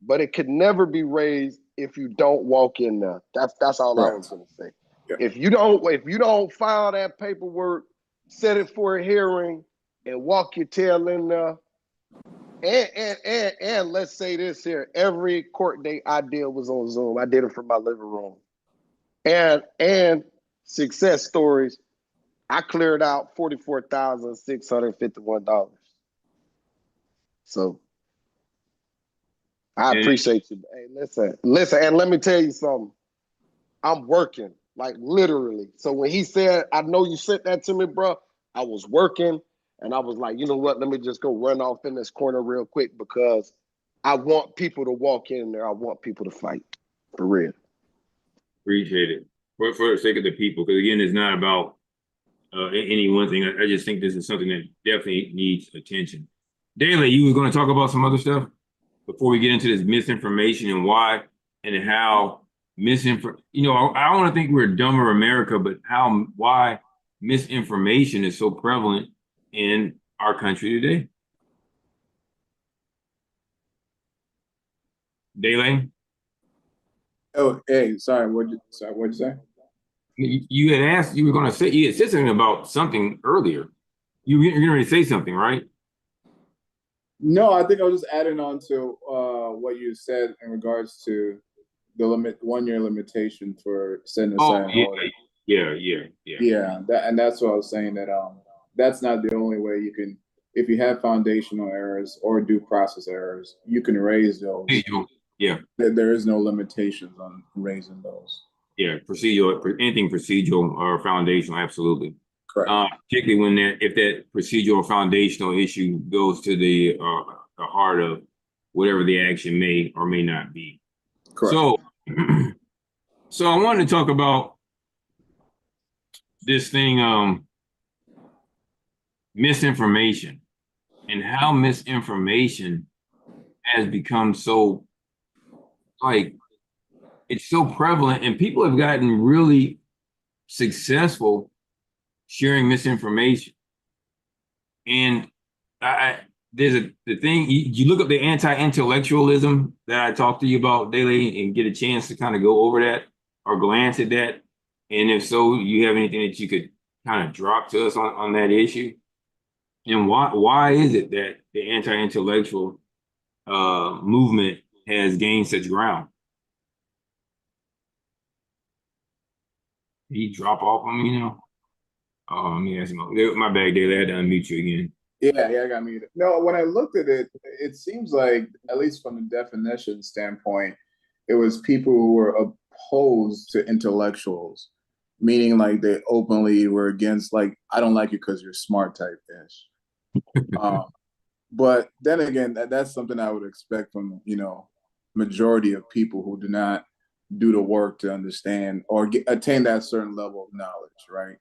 but it could never be raised if you don't walk in there. That's all I was gonna say. Yeah. If you don't file that paperwork, set it for a hearing, and walk your tail in there. And let's say this here: every court date I did was on Zoom. I did it from my living room. And success stories, I cleared out $44,651. So I appreciate you. Hey, listen, and let me tell you something. I'm working, like literally. So when he said, I know you sent that to me, bro, I was working and I was like, you know what? Let me just go run off in this corner real quick because I want people to walk in there. I want people to fight. For real. Appreciate it. For the sake of the people, because again, it's not about any one thing. I just think this is something that definitely needs attention. Daly, you were going to talk about some other stuff before we get into this misinformation and why and how misinformation. You know, I don't want to think we're dumber America, but why misinformation is so prevalent in our country today. Daly? Oh, hey, sorry, what'd you say? You had asked, you were going to say, you had said something about something earlier. You're going to say something, right? No, I think I was just adding on to what you said in regards to the 1 year limitation for setting aside an order. Yeah. That's what I was saying, that that's not the only way you can, if you have foundational errors or due process errors, you can raise those. Yeah. There is no limitations on raising those. Yeah, procedural, anything procedural or foundational, absolutely. Correct. Particularly when if that procedural or foundational issue goes to the heart of whatever the action may or may not be. Correct. So I wanted to talk about this thing, misinformation, and how misinformation has become so, like, it's so prevalent, and people have gotten really successful sharing misinformation. And the thing, you look up the anti-intellectualism that I talked to you about daily and get a chance to kind of go over that or glance at that. And if so, you have anything that you could kind of drop to us on that issue? And why is it that the anti-intellectual movement has gained such ground? Did he drop off on me now? Oh, let me ask him. My bad, Daily. I had to unmute you again. Yeah, I got muted. No, when I looked at it, it seems like, at least from the definition standpoint, it was people who were opposed to intellectuals, meaning like they openly were against, like, I don't like you because you're smart type ish. But then again, that's something I would expect from, majority of people who do not do the work to understand or attain that certain level of knowledge, right?